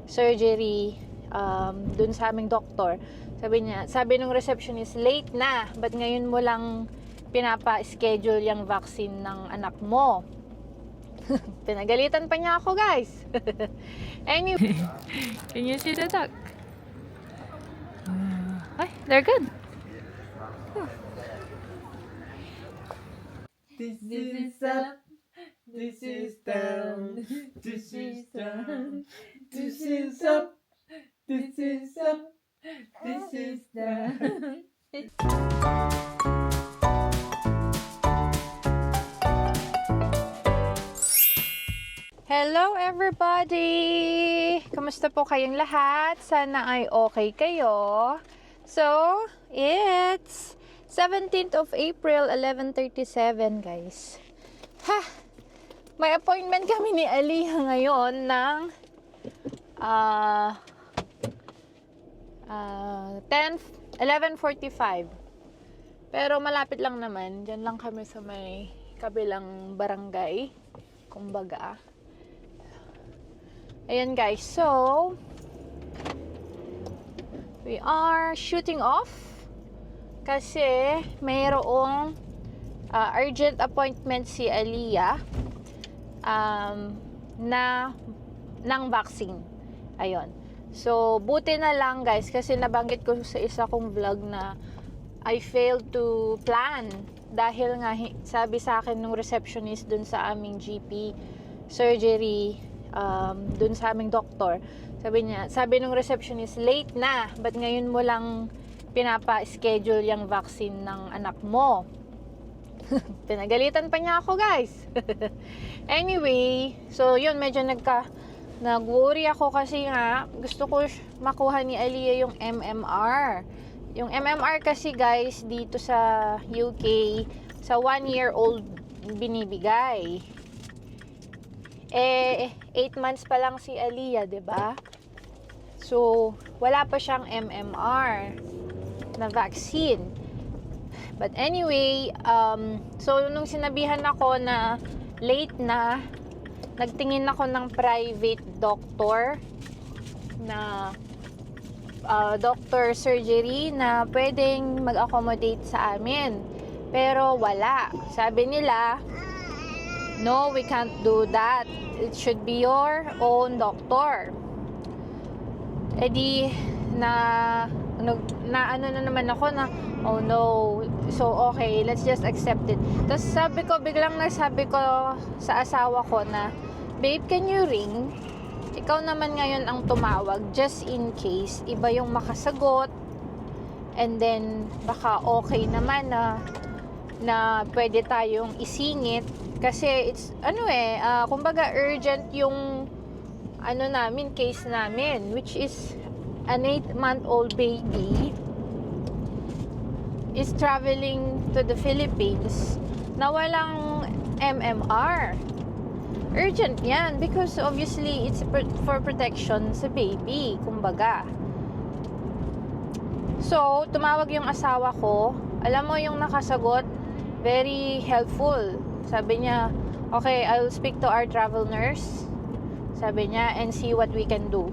surgery dun sa aming doktor. Sabi nung receptionist, late na, but ngayon mo lang pinapa-schedule yung vaccine ng anak mo. Pinagalitan pa niya ako, guys. Anyway, can you see the duck? Ay, they're good. This is up, this is down, this is down, this is up, this is up, this is down. Hello everybody! Kamusta po kayong lahat? Sana ay okay kayo. So, it's 17th of April, 11:37, guys. Ha! May appointment kami ni Aliyah ngayon ng 11:45. Pero malapit lang naman. Diyan lang kami sa may kabilang barangay. Kumbaga. Ayan, guys. So, we are shooting off kasi mayroong urgent appointment si Aliyah ng vaccine. Ayun. So, buti na lang, guys, kasi nabanggit ko sa isa kong vlog na I failed to plan dahil nga sabi sa akin nung receptionist dun sa aming GP surgery dun sa aming doktor, sabi nung receptionist, late na, but ngayon mo lang pinapa-schedule yung vaccine ng anak mo. Pinagalitan pa niya ako, guys. Anyway, so yun, medyo nag-worry ako kasi nga gusto ko makuha ni Aliyah yung MMR. Yung MMR kasi, guys, dito sa UK, sa 1-year-old binibigay. 8 months pa lang si Aliyah, 'di ba? So, wala pa siyang MMR na vaccine. But anyway, so nung sinabihan ako na late na, nagtingin ako ng private doctor na doctor surgery na pwedeng mag-accommodate sa amin. Pero wala. Sabi nila, no, we can't do that. It should be your own doctor. Eh di, na ano na naman ako na, oh no, so okay, let's just accept it. Tapos biglang nagsabi ko sa asawa ko na, babe, can you ring? Ikaw naman ngayon ang tumawag, just in case, iba yung makasagot, and then, baka okay naman na pwede tayong isingit. Kasi it's, kumbaga urgent yung, case namin, which is an 8-month-old baby is traveling to the Philippines na walang MMR. Urgent yan because obviously it's for protection sa baby, kumbaga. So, tumawag yung asawa ko. Alam mo yung nakasagot, very helpful. Sabi niya, okay, I'll speak to our travel nurse. Sabi niya, and see what we can do.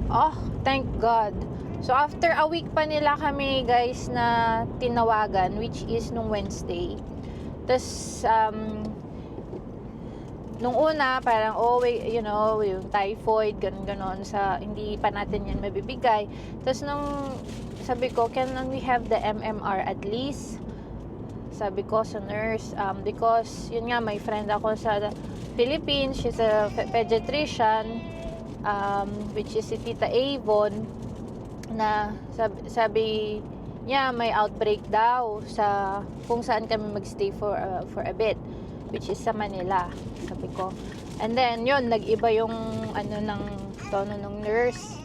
Oh, thank God. So, after a week pa nila kami, guys, na tinawagan, which is nung Wednesday. Tapos, nung una, parang, yung typhoid, ganon, hindi pa natin yan mabibigay. Tapos, nung sabi ko, can we have the MMR at least? Sabi ko sa nurse, because, yun nga, may friend ako sa Philippines, she's a pediatrician, which is si Tita Avon, na sabi niya, may outbreak daw sa kung saan kami magstay for a bit, which is sa Manila, sabi ko. And then, yun, nag-iba yung, ng tono ng nurse.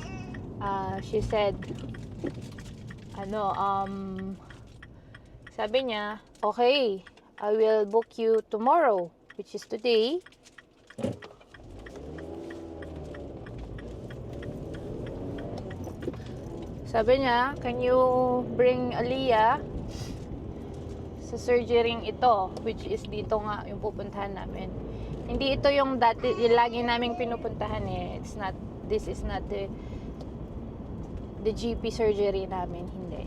She said, sabi niya, okay, I will book you tomorrow, which is today. Sabi niya, can you bring Aliyah sa surgery ito, which is dito nga yung pupuntahan namin. Hindi ito yung dati, yung lagi naming pinupuntahan eh. This is not the GP surgery namin, hindi.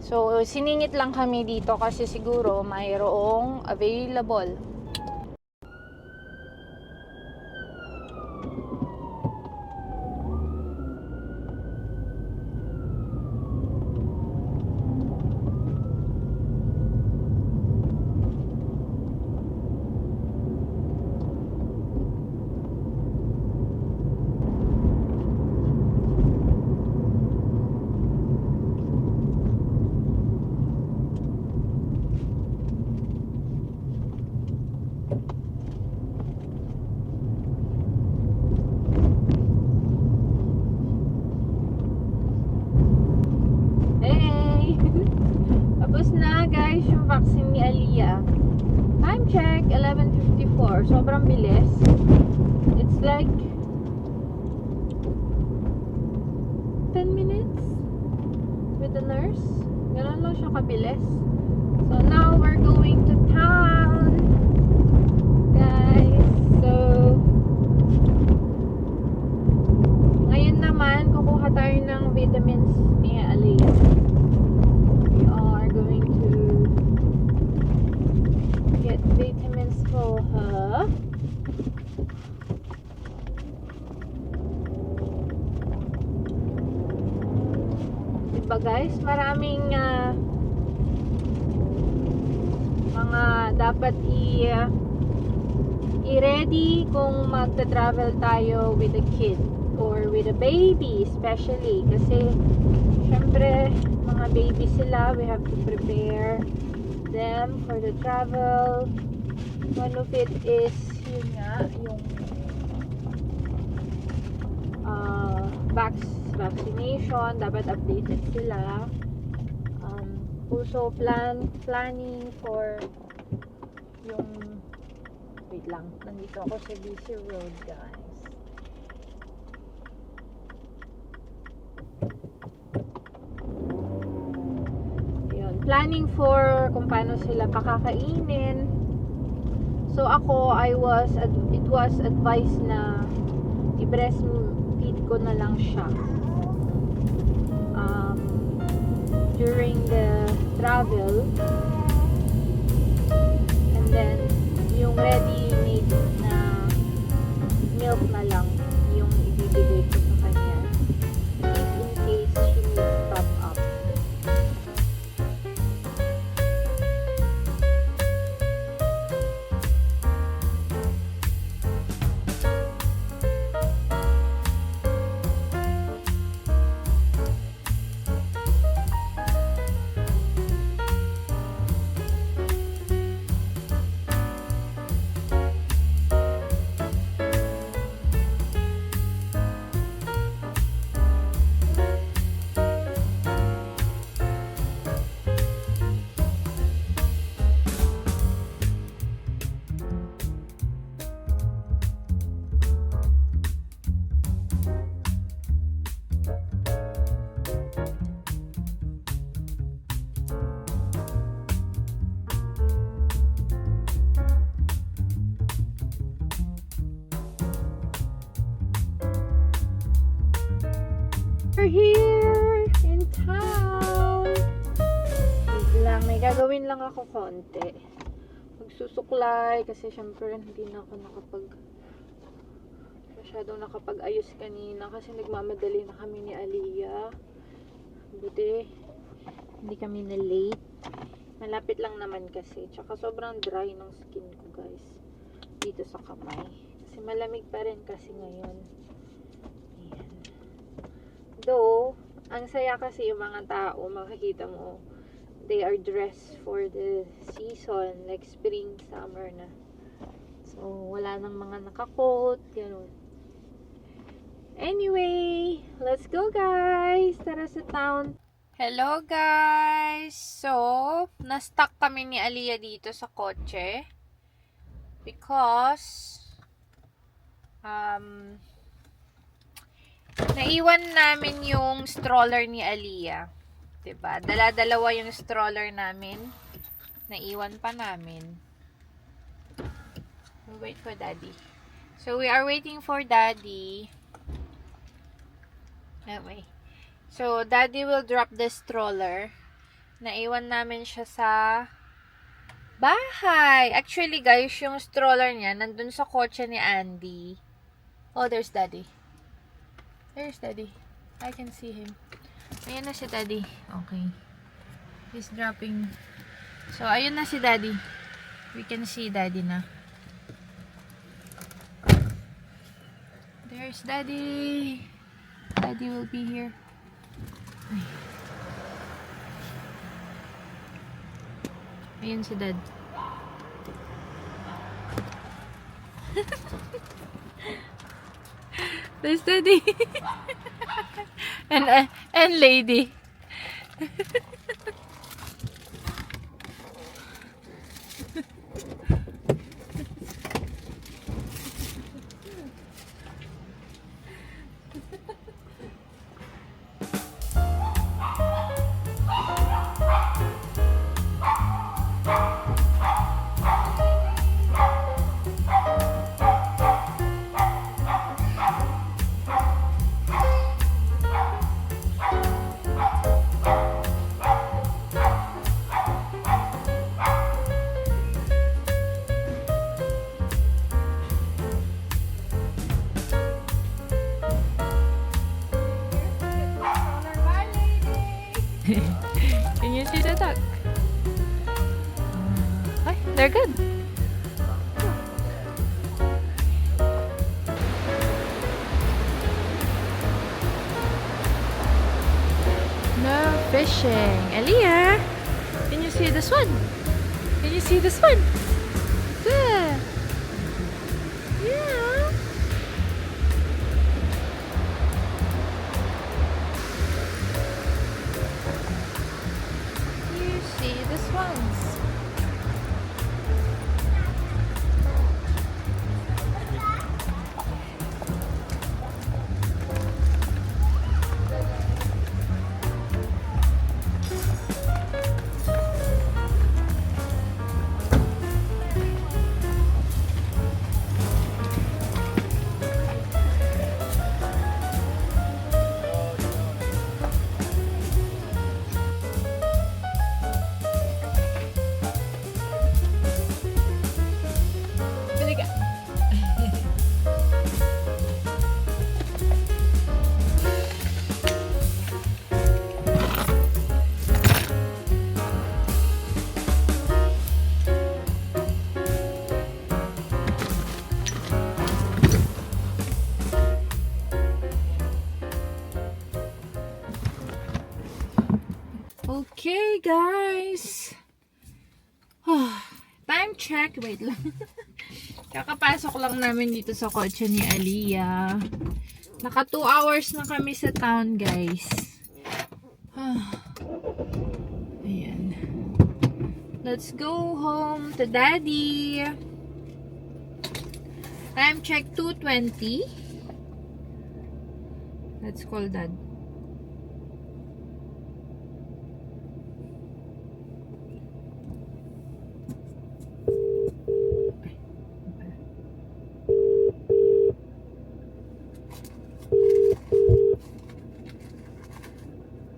So, siningit lang kami dito kasi siguro mayroong available. Hey! Tapos na guys yung vaccine ni Aliyah. Time check, 11:54. Sobrang bilis. It's like 10 minutes with the nurse. Ganun lang siya kabilis. So now we're going to town. Guys, so ngayon naman kukuha tayo ng vitamins ni Aliyah. We are going to get vitamins for her. Diba guys, maraming mga dapat i-ready kung magta-travel tayo with a kid or with a baby especially kasi syempre mga baby sila, we have to prepare them for the travel. One of it is yun nga, yung vaccination, dapat updated sila. Also planning for yung wait lang, nandito ako sa BC Road guys. Planning for kung paano sila pakakainin. So ako, it was advised na i-breastfeed ko na lang siya during the travel, and then yung ready-made na milk na lang yung ibibigay ko sa kanya if in case she needs top up. We're here in town. Wait lang, may gagawin lang ako konti. Magsusuklay kasi syempre hindi na ako masyadong nakapag-ayos kanina kasi nagmamadali na kami ni Aliyah. Buti hindi kami na late. Malapit lang naman kasi. Tsaka sobrang dry ng skin ko guys dito sa kamay. Kasi malamig pa rin kasi ngayon. Ayan. Though, ang saya kasi yung mga tao, makikita mo, they are dressed for the season, like spring, summer na. So, wala nang mga naka-coat, gano'n. Anyway, let's go guys! Tara sa town! Hello guys! So, na-stuck kami ni Aliyah dito sa kotse. Because, naiwan namin yung stroller ni Aliyah. Diba? Dala-dalawa yung stroller namin. Naiwan pa namin. We wait for Daddy. So, we are waiting for Daddy. Okay. So, Daddy will drop the stroller. Naiwan namin siya sa bahay. Actually, guys, yung stroller niya nandun sa kotse ni Andy. Oh, there's Daddy. There's Daddy. I can see him. Ayan na si Daddy. Okay. He's dropping. So, ayun na si Daddy. We can see Daddy na. There's Daddy. Daddy will be here. Ayun si Dad. There's Daddy. and lady. Can you see the duck? Ay, they're good. No fishing. Elia, can you see this one? Can you see this one? There. Yeah. You see this ones. Bili ka. Okay, guys. Time check. Wait lang. Kakapasok lang namin dito sa kotse ni Aliyah. Naka 2 hours na kami sa town, guys. Ayan. Let's go home to Daddy. Time check 2:20. Let's call Dad.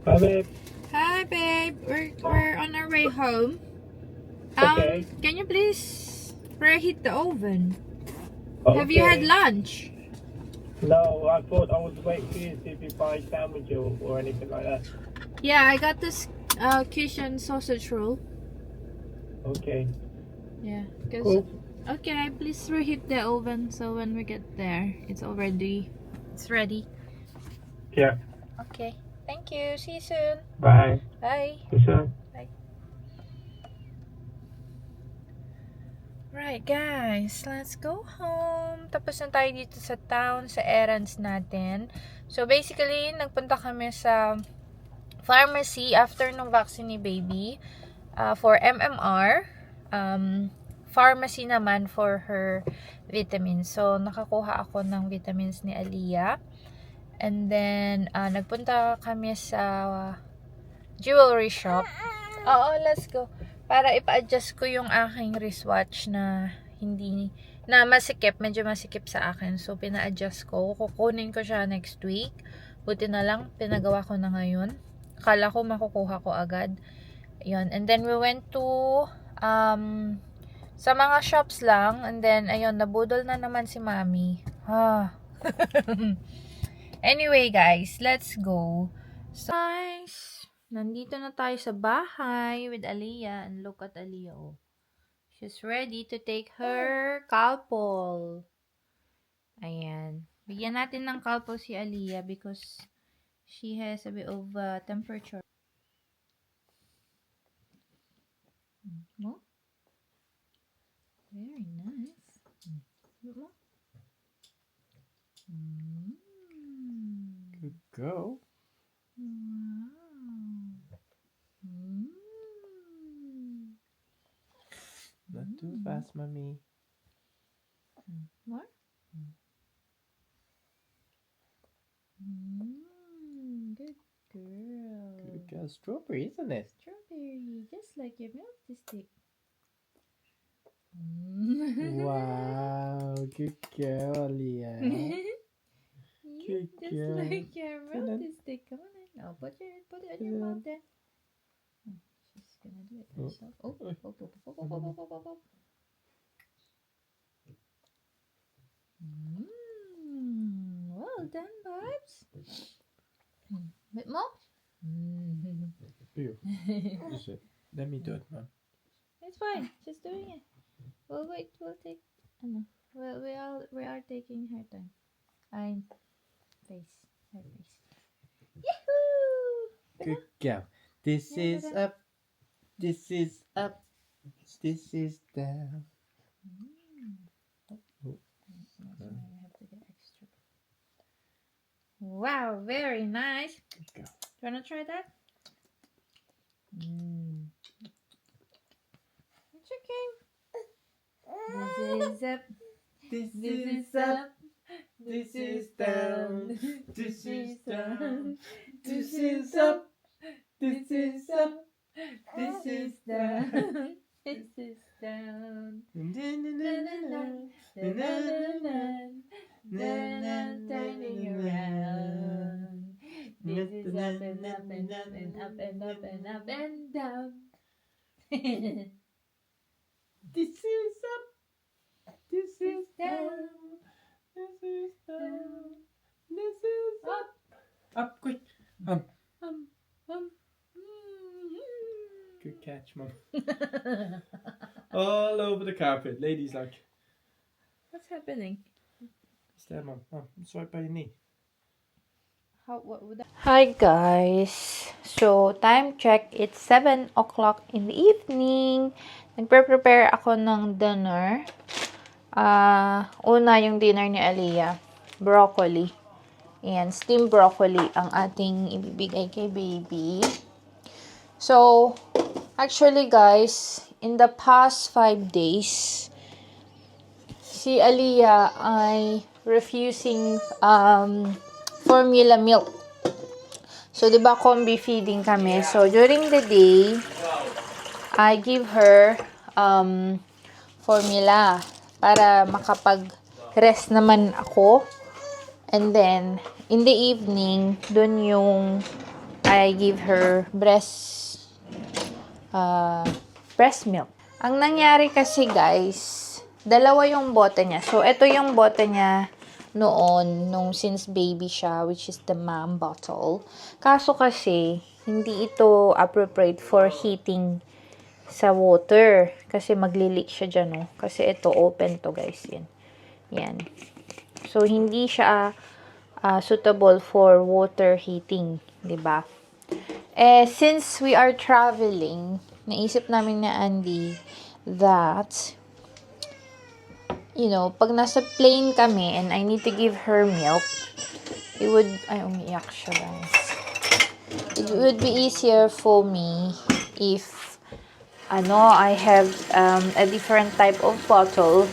Hi, babe. Hi, babe. We're on our way home. Okay. Can you please preheat the oven? Have you had Okay. lunch? No, I thought I would wait for you to see if you buy sandwich or anything like that. Yeah, I got this Cajun sausage roll. Okay. Yeah, because Cool. okay, please reheat the oven so when we get there, it's ready. Yeah. Okay, thank you. See you soon. Bye. Bye. See you soon. Right, guys, let's go home. Tapos na tayo dito sa town, sa errands natin. So, basically, nagpunta kami sa pharmacy after nung vaccine ni baby for MMR. Pharmacy naman for her vitamins. So, nakakuha ako ng vitamins ni Aliyah. And then, nagpunta kami sa jewelry shop. Oo, let's go. Para ipa-adjust ko yung aking wristwatch na hindi na masikip, medyo masikip sa akin. So, pina-adjust ko. Kukunin ko siya next week. Buti na lang, pinagawa ko na ngayon. Akala ko makukuha ko agad. Yun. And then, we went to, sa mga shops lang. And then, ayun, nabudol na naman si Mami. Anyway, guys, let's go. So, guys, nandito na tayo sa bahay with Aliyah. And look at Aliyah, oh. She's ready to take her Calpol. Ayan. Bigyan natin ng Calpol si Aliyah because she has a bit of temperature. Mo? Very nice. Mo? Good girl. Wow. Not too fast, mommy. More? Good girl. Good girl. Strawberry, isn't it? Strawberry, just like your milk stick. Wow. Good girl, Leah. Good Just girl. like your Come on. milk stick. Come on in. Oh, put it on your mouth then. Oh, she's gonna do it herself. Oh, oh, oh, oh, oh, oh, oh, oh, oh, oh. Well done, Babs. Bit more? Ew. Is it? Let me do it, mom. It's fine. She's doing it. We'll wait. We'll take. Ano? Well, we are taking her time. Her face. Yahoo! Good girl. This Yeah, is but up. This is up. This is down. I have to get extra. Wow, very nice. Good girl. Do you wanna try that? It's okay. This is up. This This is up. This is down. This is down. This is up. This is up. This is down. This is down. Turning around. This is up and up and up and up and up and up and down. This is up. This is down. This is down. This is up. Up quick. Um. Good catch, mum. All over the carpet. Ladies like. What's happening? It's there, mum. Oh, it's right by your knee. What would that? Hi guys. So, time check. It's 7 o'clock in the evening. Nagpe-prepare ako ng dinner. Una yung dinner ni Aliyah. Broccoli. Ayan, steamed broccoli ang ating ibibigay kay baby. So, actually guys, in the past 5 days, si Aliyah ay refusing formula milk. So, di ba combi feeding kami? So, during the day, I give her formula para makapag-rest naman ako. And then, in the evening, dun yung I give her breast milk. Ang nangyari kasi guys, dalawa yung bote niya. So, ito yung bote niya noon, since baby siya, which is the mom bottle. Kaso kasi, hindi ito appropriate for heating sa water. Kasi magli-leak siya dyan, no? Kasi ito, open to guys, yan. So, hindi siya suitable for water heating, diba? Since we are traveling, naisip namin na Andy that pag nasa plane kami and I need to give her milk, umiiyak siya guys. It would be easier for me if I have a different type of bottle,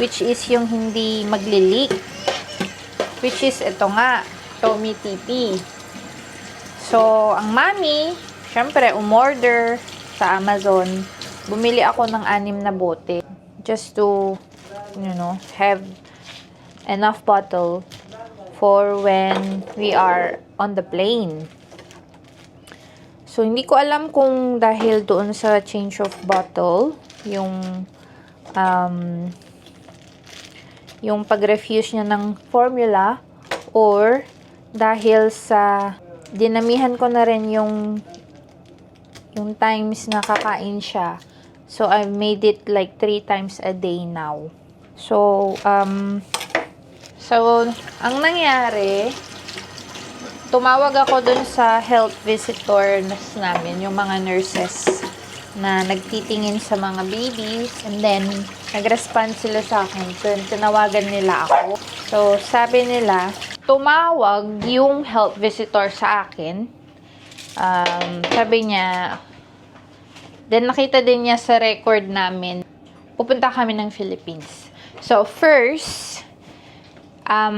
which is yung hindi magli-leak, which is ito nga, Tommy TP. So, ang mami, syempre, umorder sa Amazon. Bumili ako ng 6 na bote just to have enough bottle for when we are on the plane. So, hindi ko alam kung dahil doon sa change of bottle, yung pag-refuse niya ng formula, or dahil sa dinamihan ko na rin yung times na kakain siya. So, I've made it like 3 times a day now. So, ang nangyari, tumawag ako dun sa health visitors namin, yung mga nurses na nagtitingin sa mga babies, and then nag-respond sila sa akin. Tinawagan nila ako. So, sabi nila, tumawag yung health visitor sa akin. Sabi niya, then nakita din niya sa record namin, pupunta kami ng Philippines. So, first,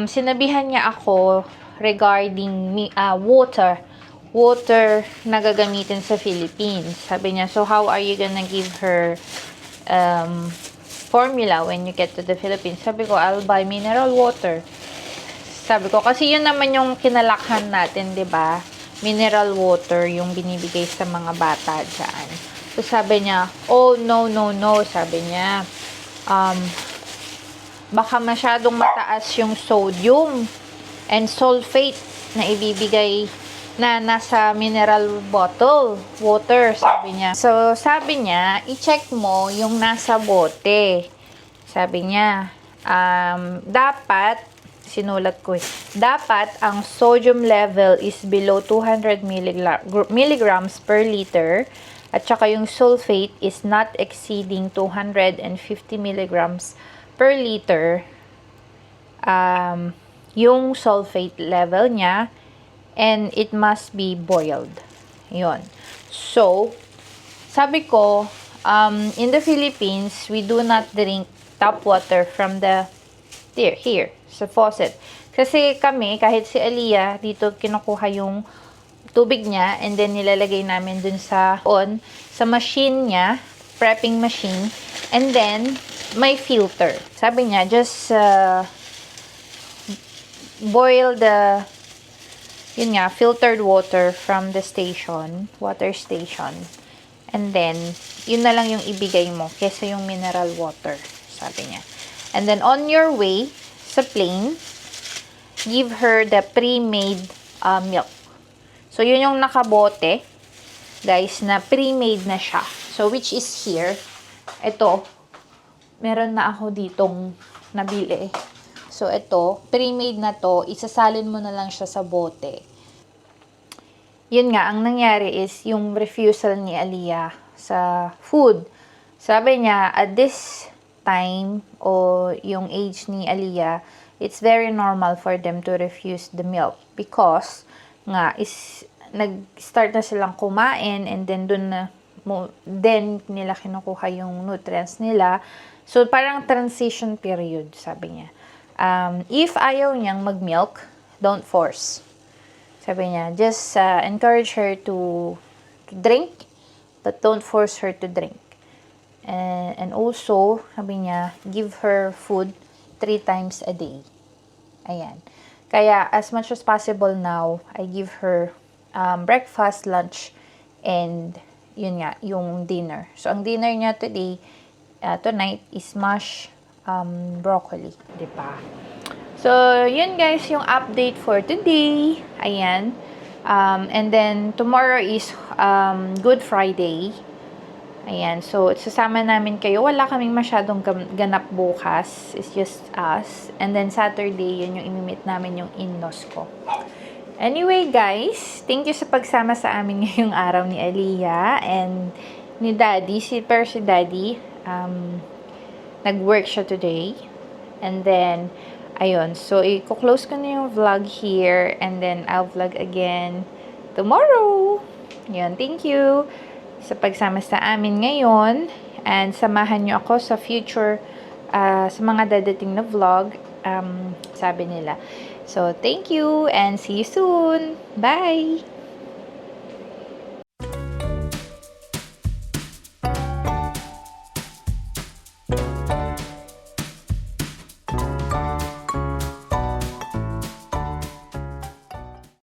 sinabihan niya ako regarding water na gagamitin sa Philippines. Sabi niya, so how are you gonna give her formula when you get to the Philippines? Sabi ko, I'll buy mineral water. Sabi ko, kasi yun naman yung kinalakhan natin, 'di ba? Mineral water yung binibigay sa mga bata dyan. So sabi niya, oh no, sabi niya, baka masyadong mataas yung sodium and sulfate na ibibigay na nasa mineral bottle, water, sabi niya. So, sabi niya, i-check mo yung nasa bote. Sabi niya, dapat, sinulat ko dapat ang sodium level is below 200 milligrams per liter, at saka yung sulfate is not exceeding 250 milligrams per liter. Yung sulfate level niya, and it must be boiled. Yun. So, sabi ko, in the Philippines, we do not drink tap water from the here, sa faucet. Kasi kami, kahit si Aliyah, dito kinukuha yung tubig niya, and then nilalagay namin dun sa machine niya, prepping machine, and then may filter. Sabi niya, just boil the filtered water from the water station. And then, yun na lang yung ibigay mo kesa yung mineral water, sabi niya. And then, on your way sa plane, give her the pre-made milk. So, yun yung nakabote, guys, na pre-made na siya. So, which is here. Ito, meron na ako ditong nabili. So, ito, pre-made na to, isasalin mo na lang siya sa bote. Yun nga, ang nangyari is, yung refusal ni Aliyah sa food. Sabi niya, at this time, o yung age ni Aliyah, it's very normal for them to refuse the milk. Because, nga, nag-start na silang kumain, and then then nila kinukuha yung nutrients nila. So, parang transition period, sabi niya. If ayaw niyang mag-milk, don't force. Sabi niya, just encourage her to drink, but don't force her to drink. And also, sabi niya, give her food 3 times a day. Ayan. Kaya, as much as possible now, I give her breakfast, lunch, and yun nga, yung dinner. So, ang dinner niya tonight is mashed broccoli, di ba? So, yun guys, yung update for today. Ayan. And then, tomorrow is Good Friday. Ayan. So, sasama namin kayo. Wala kaming masyadong ganap bukas. It's just us. And then, Saturday, yun yung imimit namin yung in-laws ko. Anyway, guys, thank you sa pagsama sa amin ngayong araw ni Aliyah and ni Daddy. Si Daddy, nag-work siya today. And then, ayun. So, i-close ko na yung vlog here. And then, I'll vlog again tomorrow. Yun. Thank you sa pagsama sa amin ngayon. And samahan nyo ako sa future, sa mga dadating na vlog, sabi nila. So, thank you and see you soon. Bye!